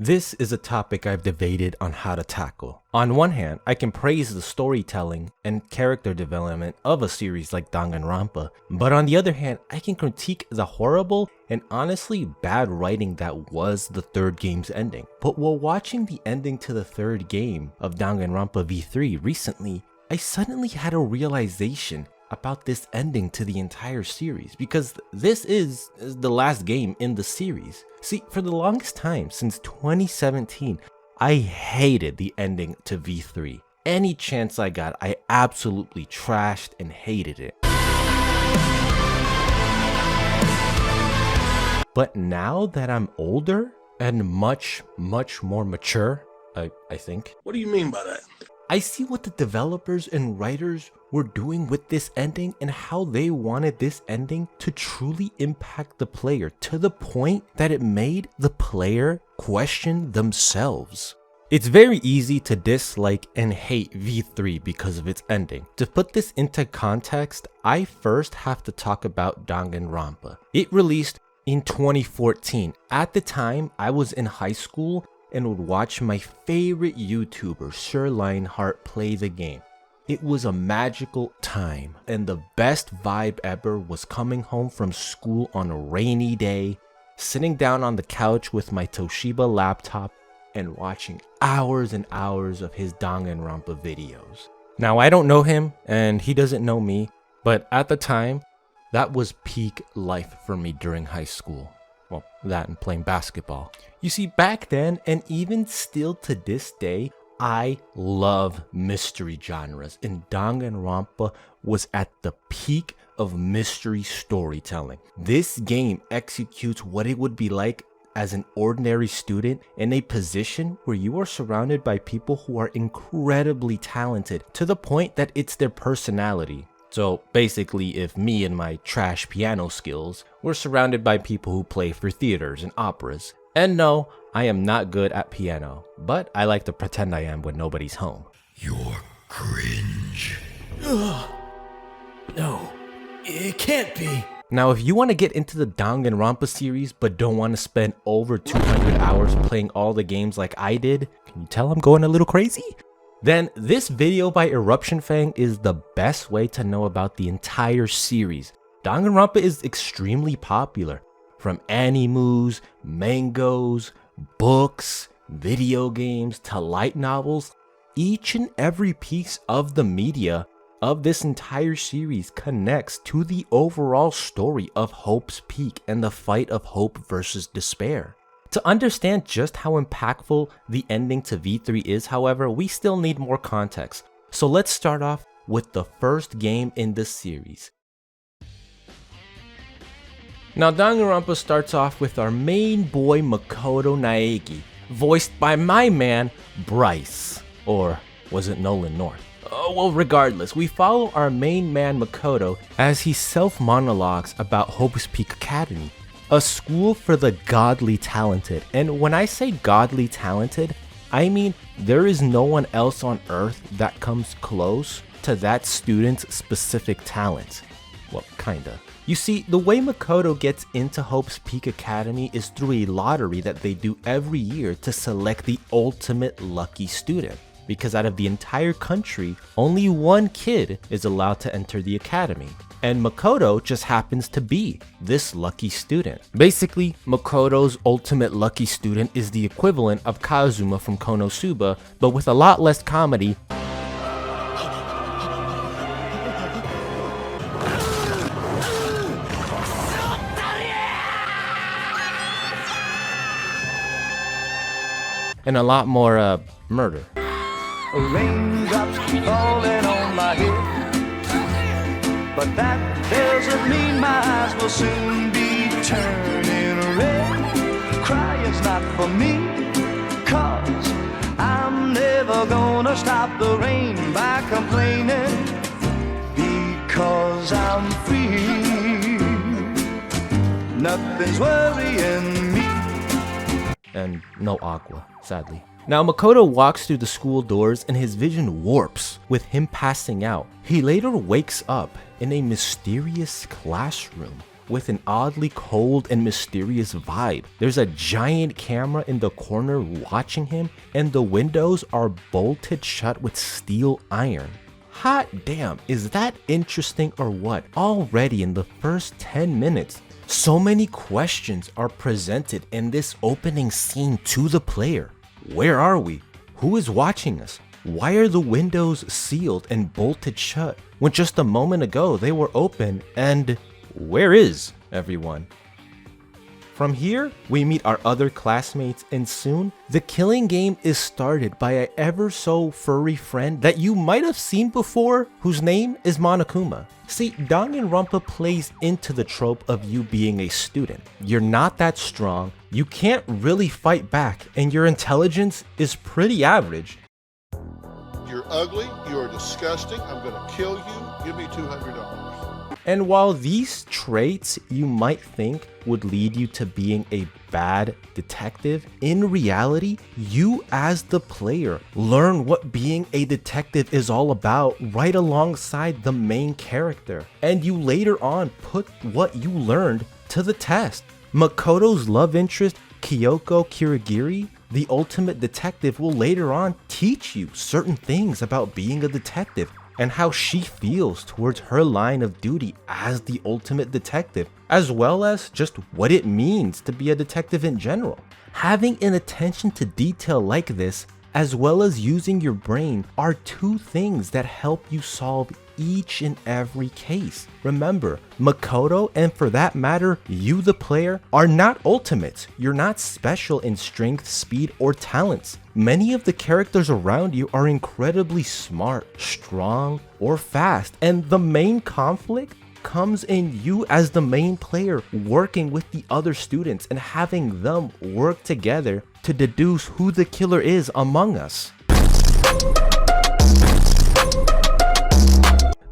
This is a topic I've debated on how to tackle. On one hand, I can praise the storytelling and character development of a series like Danganronpa, but on the other hand, I can critique the horrible and honestly bad writing that was the third game's ending. But while watching the ending to the third game of Danganronpa V3 recently, I suddenly had a realization about this ending to the entire series, because this is the last game in the series. See, for the longest time, since 2017, I hated the ending to V3. Any chance I got, I absolutely trashed and hated it. But now that I'm older and much more mature, I think. What do you mean by that? I see what the developers and writers were doing with this ending and how they wanted this ending to truly impact the player to the point that it made the player question themselves. It's very easy to dislike and hate V3 because of its ending. To put this into context, I first have to talk about Danganronpa. It released in 2014. At the time, I was in high school and would watch my favorite YouTuber, Sir Lionheart, play the game. It was a magical time, and the best vibe ever was coming home from school on a rainy day, sitting down on the couch with my Toshiba laptop, and watching hours and hours of his Danganronpa videos. Now, I don't know him, and he doesn't know me, but at the time, that was peak life for me during high school. Well, that and playing basketball. You see, back then, and even still to this day, I love mystery genres, and Danganronpa was at the peak of mystery storytelling. This game executes what it would be like as an ordinary student in a position where you are surrounded by people who are incredibly talented to the point that it's their personality. So basically, if me and my trash piano skills were surrounded by people who play for theaters and operas. And no, I am not good at piano, but I like to pretend I am when nobody's home. You're cringe. Ugh. No, it can't be. Now, if you want to get into the Danganronpa series but don't want to spend over 200 hours playing all the games like I did, can you tell I'm going a little crazy? Then this video by Eruption Fang is the best way to know about the entire series. Danganronpa is extremely popular. From animes, mangas, books, video games, to light novels, each and every piece of the media of this entire series connects to the overall story of Hope's Peak and the fight of hope versus despair. To understand just how impactful the ending to V3 is, however, we still need more context. So let's start off with the first game in the series. Now, Danganronpa starts off with our main boy Makoto Naegi, voiced by my man Bryce, or was it Nolan North? Well, regardless, we follow our main man Makoto as he self-monologues about Hope's Peak Academy, a school for the godly talented. And when I say godly talented, I mean there is no one else on earth that comes close to that student's specific talent. Well, kinda. You see, the way Makoto gets into Hope's Peak Academy is through a lottery that they do every year to select the ultimate lucky student. Because out of the entire country, only one kid is allowed to enter the academy. And Makoto just happens to be this lucky student. Basically, Makoto's ultimate lucky student is the equivalent of Kazuma from Konosuba, but with a lot less comedy. And a lot more, murder. Raindrops falling on my head, but that doesn't mean my eyes will soon be turning red. Crying's not for me, 'cause I'm never gonna stop the rain by complaining, because I'm free. Nothing's worrying me. And no Aqua, sadly. Now, Makoto walks through the school doors and his vision warps with him passing out. He later wakes up in a mysterious classroom with an oddly cold and mysterious vibe. There's a giant camera in the corner watching him, and the windows are bolted shut with steel iron. Hot damn, is that interesting or what? Already in the first 10 minutes, so many questions are presented in this opening scene to the player. Where are we? Who is watching us? Why are the windows sealed and bolted shut when just a moment ago they were open? And where is everyone? From here, we meet our other classmates, and soon, the killing game is started by an ever so furry friend that you might have seen before, whose name is Monokuma. See, Danganronpa plays into the trope of you being a student. You're not that strong, you can't really fight back, and your intelligence is pretty average. You're ugly, you are disgusting, I'm gonna kill you, give me $200. And while these traits you might think would lead you to being a bad detective, in reality, you as the player learn what being a detective is all about right alongside the main character. And you later on put what you learned to the test. Makoto's love interest, Kyoko Kirigiri, the ultimate detective, will later on teach you certain things about being a detective and how she feels towards her line of duty as the ultimate detective, as well as just what it means to be a detective in general. Having an attention to detail like this, as well as using your brain, are two things that help you solve each and every case. Remember, Makoto, and for that matter, you the player, are not ultimates. You're not special in strength, speed, or talents. Many of the characters around you are incredibly smart, strong, or fast, and the main conflict comes in you as the main player working with the other students and having them work together to deduce who the killer is among us.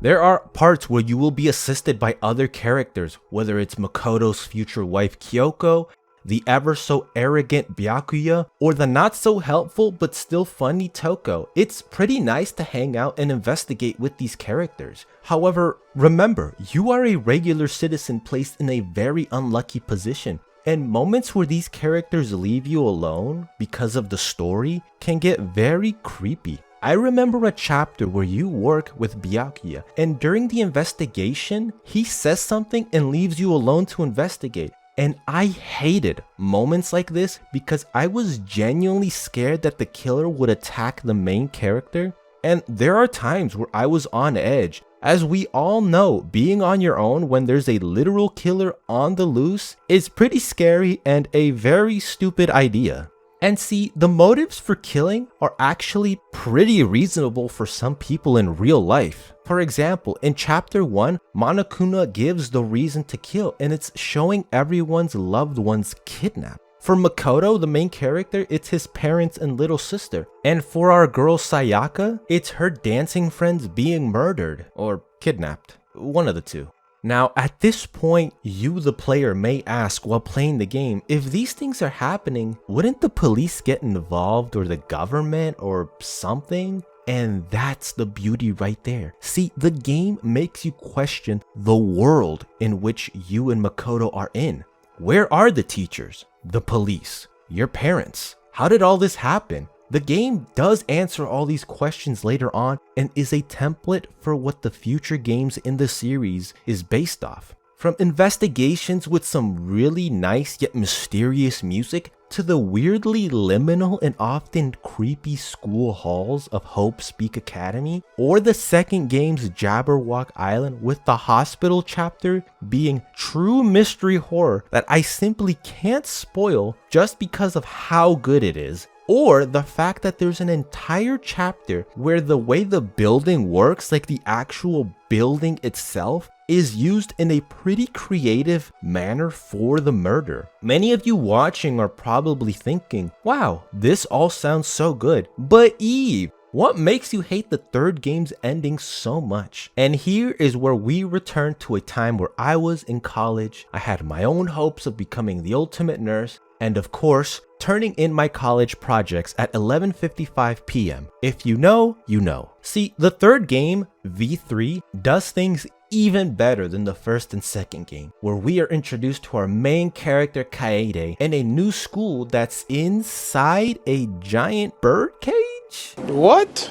There are parts where you will be assisted by other characters, whether it's Makoto's future wife Kyoko, the ever so arrogant Byakuya, or the not so helpful but still funny Toko. It's pretty nice to hang out and investigate with these characters. However, remember, you are a regular citizen placed in a very unlucky position, and moments where these characters leave you alone because of the story can get very creepy. I remember a chapter where you work with Byakuya, and during the investigation, he says something and leaves you alone to investigate. And I hated moments like this because I was genuinely scared that the killer would attack the main character. And there are times where I was on edge. As we all know, being on your own when there's a literal killer on the loose is pretty scary and a very stupid idea. And see, the motives for killing are actually pretty reasonable for some people in real life. For example, in chapter 1, Monokuma gives the reason to kill, and it's showing everyone's loved ones kidnapped. For Makoto, the main character, it's his parents and little sister. And for our girl Sayaka, it's her dancing friends being murdered or kidnapped. One of the two. Now, at this point, you the player may ask while playing the game, if these things are happening, wouldn't the police get involved or the government or something? And that's the beauty right there. See, the game makes you question the world in which you and Makoto are in. Where are the teachers, the police, your parents? How did all this happen? The game does answer all these questions later on and is a template for what the future games in the series is based off. From investigations with some really nice yet mysterious music to the weirdly liminal and often creepy school halls of Hope Speak Academy, or the second game's Jabberwock Island with the hospital chapter being true mystery horror that I simply can't spoil just because of how good it is. Or the fact that there's an entire chapter where the way the building works, like the actual building itself, is used in a pretty creative manner for the murder. Many of you watching are probably thinking, wow, this all sounds so good. But Eve, what makes you hate the third game's ending so much? And here is where we return to a time where I was in college. I had my own hopes of becoming the ultimate nurse, and of course, turning in my college projects at 11:55 p.m. If you know, you know. See, the third game, V3, does things even better than the first and second game, where we are introduced to our main character Kaede in a new school that's inside a giant bird cage? What?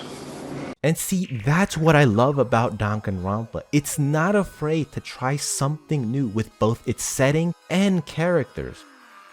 And see, that's what I love about Danganronpa. It's not afraid to try something new with both its setting and characters.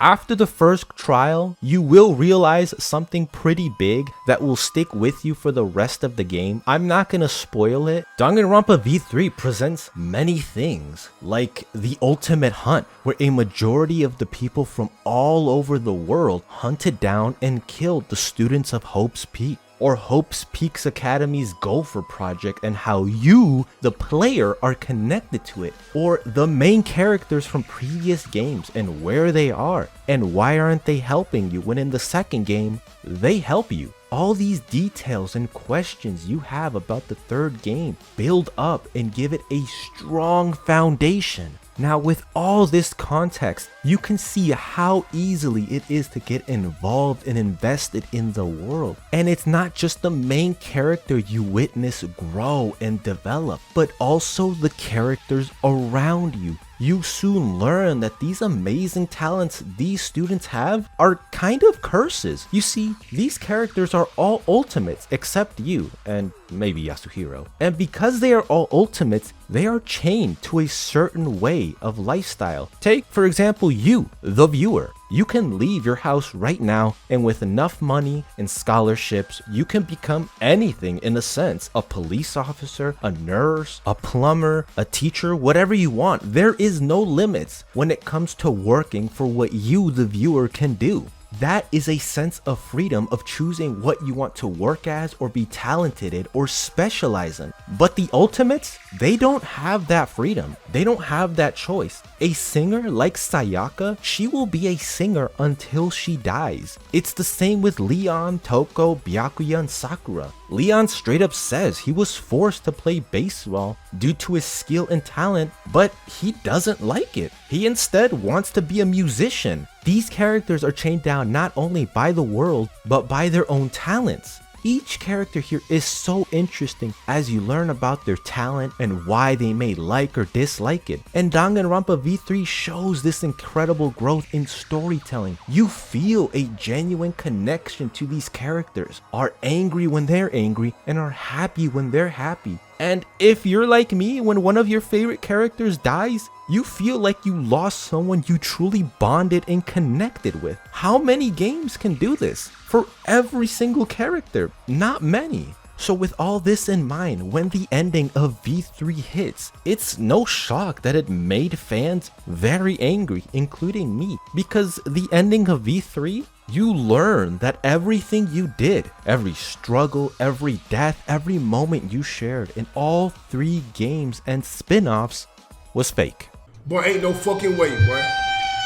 After the first trial, you will realize something pretty big that will stick with you for the rest of the game. I'm not gonna spoil it. Danganronpa V3 presents many things, like the ultimate hunt, where a majority of the people from all over the world hunted down and killed the students of Hope's Peak. Or Hope's Peaks Academy's Gopher project and how you, the player, are connected to it. Or the main characters from previous games and where they are. And why aren't they helping you when in the second game, they help you. All these details and questions you have about the third game build up and give it a strong foundation. Now, with all this context, you can see how easily it is to get involved and invested in the world. And it's not just the main character you witness grow and develop, but also the characters around you. You soon learn that these amazing talents these students have are kind of curses. You see, these characters are all ultimates except you and maybe Yasuhiro. And because they are all ultimates, they are chained to a certain way of lifestyle. Take, for example, you, the viewer. You can leave your house right now, and with enough money and scholarships, you can become anything in a sense. A police officer, a nurse, a plumber, a teacher, whatever you want. There is no limits when it comes to working for what you, the viewer, can do. That is a sense of freedom of choosing what you want to work as or be talented in or specialize in. But the ultimates, they don't have that freedom. They don't have that choice. A singer like Sayaka, she will be a singer until she dies. It's the same with Leon, Toko, Byakuya, and Sakura. Leon straight up says he was forced to play baseball due to his skill and talent, but he doesn't like it. He instead wants to be a musician. These characters are chained down not only by the world, but by their own talents. Each character here is so interesting as you learn about their talent and why they may like or dislike it. And Danganronpa V3 shows this incredible growth in storytelling. You feel a genuine connection to these characters, are angry when they're angry, and are happy when they're happy. And if you're like me, when one of your favorite characters dies, you feel like you lost someone you truly bonded and connected with. How many games can do this? For every single character? Not many. So with all this in mind, when the ending of V3 hits, it's no shock that it made fans very angry, including me. Because the ending of V3, you learn that everything you did, every struggle, every death, every moment you shared in all 3 games and spin-offs was fake. Boy, ain't no fucking way, boy.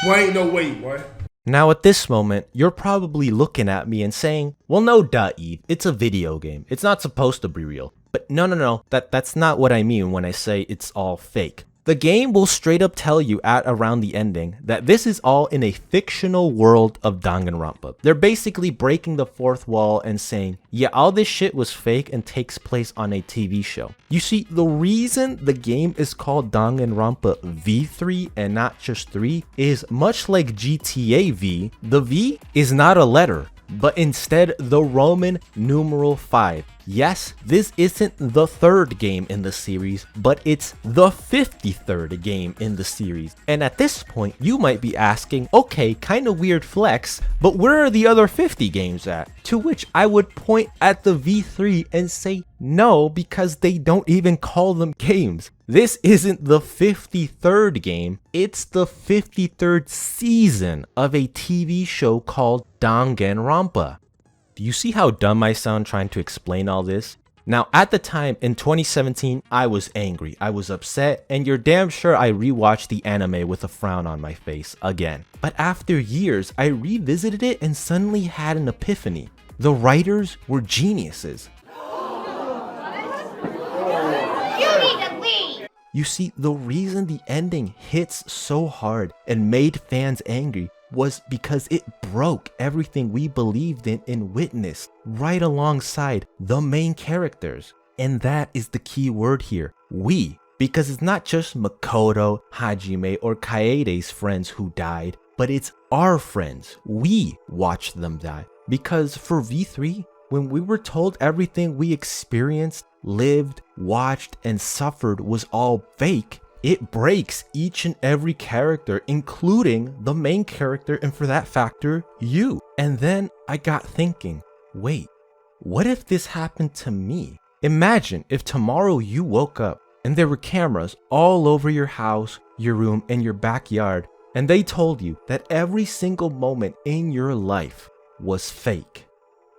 Boy, ain't no way, boy. Now at this moment, you're probably looking at me and saying, well no duh Eve, it's a video game. It's not supposed to be real. But no, that's not what I mean when I say it's all fake. The game will straight up tell you at around the ending that this is all in a fictional world of Danganronpa. They're basically breaking the fourth wall and saying, yeah, all this shit was fake and takes place on a TV show. You see, the reason the game is called Danganronpa V3 and not just 3 is much like GTA V, the V is not a letter, but instead the Roman numeral 5. Yes, this isn't the 3rd game in the series, but it's the 53rd game in the series. And at this point, you might be asking, okay, kinda weird flex, but where are the other 50 games at? To which I would point at the V3 and say no, because they don't even call them games. This isn't the 53rd game, it's the 53rd season of a TV show called Danganronpa. Do you see how dumb I sound trying to explain all this? Now, at the time, in 2017, I was angry, I was upset, and you're damn sure I rewatched the anime with a frown on my face again. But after years, I revisited it and suddenly had an epiphany. The writers were geniuses. You see, the reason the ending hits so hard and made fans angry was because it broke everything we believed in and witnessed right alongside the main characters. And that is the key word here, we. because it's not just Makoto, Hajime, or Kaede's friends who died, but it's our friends. We watched them die. Because for V3, when we were told everything we experienced, lived, watched, and suffered was all fake, it breaks each and every character, including the main character, and for that factor, you. And then I got thinking, wait, what if this happened to me? Imagine if tomorrow you woke up and there were cameras all over your house, your room, and your backyard, and they told you that every single moment in your life was fake.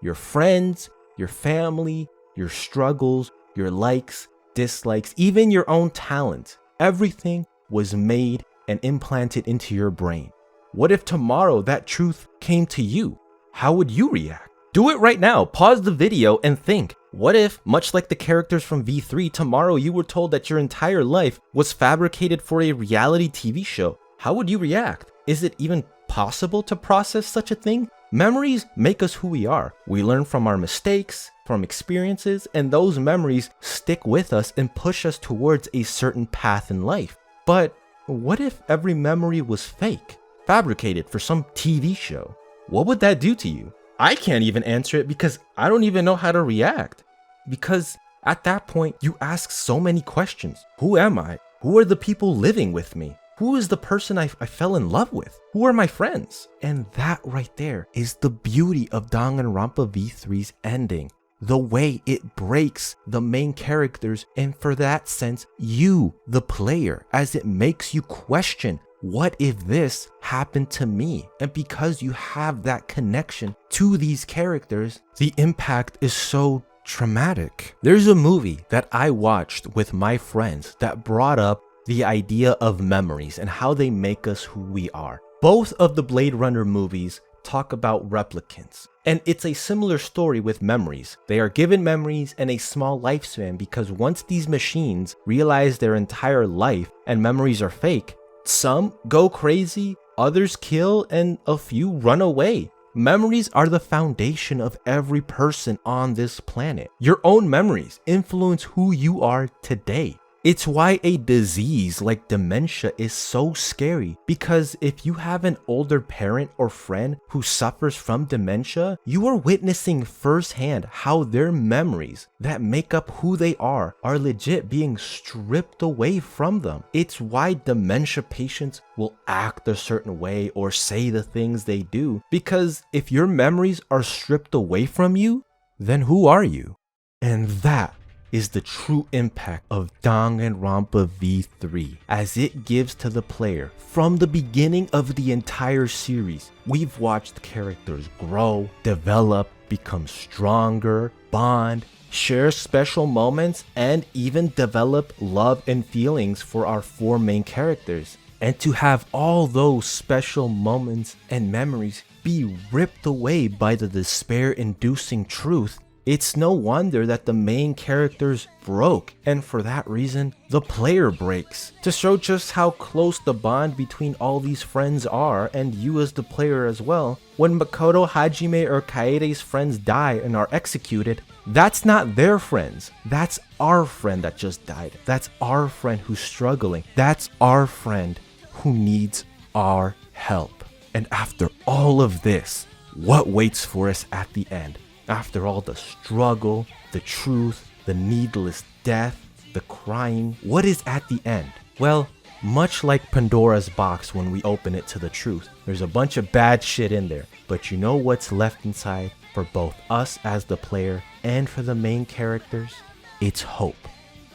Your friends, your family, your struggles, your likes, dislikes, even your own talent. Everything was made and implanted into your brain. What if tomorrow that truth came to you? How would you react? Do it right now. Pause the video and think. What if, much like the characters from V3, tomorrow you were told that your entire life was fabricated for a reality TV show? How would you react? Is it even possible to process such a thing? Memories make us who we are. We learn from our mistakes, from experiences, and those memories stick with us and push us towards a certain path in life. But what if every memory was fake, fabricated for some TV show? What would that do to you? I can't even answer it because I don't even know how to react. Because at that point, you ask so many questions. Who am I? Who are the people living with me? Who is the person I fell in love with? Who are my friends? And that right there is the beauty of Danganronpa V3's ending. The way it breaks the main characters, and for that sense, you, the player, as it makes you question, what if this happened to me? And because you have that connection to these characters, the impact is so traumatic. There's a movie that I watched with my friends that brought up the idea of memories and how they make us who we are. Both of the Blade Runner movies talk about replicants, and it's a similar story with memories. They are given memories and a small lifespan because once these machines realize their entire life and memories are fake, some go crazy, others kill, and a few run away. Memories are the foundation of every person on this planet. Your own memories influence who you are today. It's why a disease like dementia is so scary, because if you have an older parent or friend who suffers from dementia, you are witnessing firsthand how their memories that make up who they are legit being stripped away from them. It's why dementia patients will act a certain way or say the things they do, because if your memories are stripped away from you, then who are you? And that is the true impact of Danganronpa V3, as it gives to the player. From the beginning of the entire series, we've watched characters grow, develop, become stronger, bond, share special moments, and even develop love and feelings for our four main characters. And to have all those special moments and memories be ripped away by the despair-inducing truth, it's no wonder that the main characters broke, and for that reason, the player breaks. To show just how close the bond between all these friends are, and you as the player as well, when Makoto, Hajime, or Kaede's friends die and are executed, that's not their friends. That's our friend that just died. That's our friend who's struggling. That's our friend who needs our help. And after all of this, what waits for us at the end? After all the struggle, the truth, the needless death, the crying, what is at the end? Well, much like Pandora's box when we open it to the truth, there's a bunch of bad shit in there, but you know what's left inside for both us as the player and for the main characters? It's hope.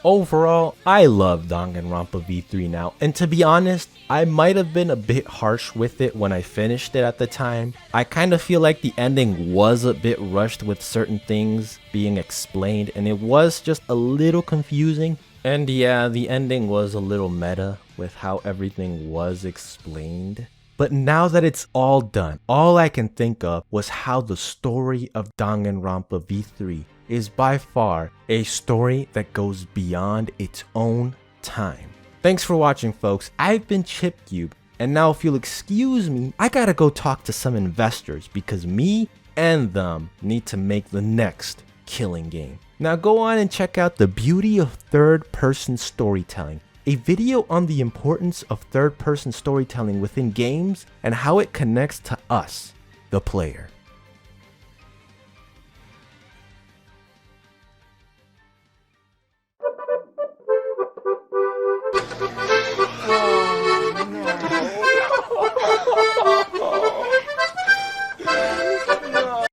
Overall, I love Danganronpa V3 now, and to be honest, I might have been a bit harsh with it when I finished it at the time. I kind of feel like the ending was a bit rushed with certain things being explained, and it was just a little confusing. And yeah, the ending was a little meta with how everything was explained. But now that it's all done, all I can think of was how the story of Danganronpa V3 is by far a story that goes beyond its own time. Thanks for watching, folks. I've been ChipCube, and now if you'll excuse me, I gotta go talk to some investors because me and them need to make the next killing game. Now go on and check out The Beauty of Third-Person Storytelling, a video on the importance of third-person storytelling within games and how it connects to us, the player.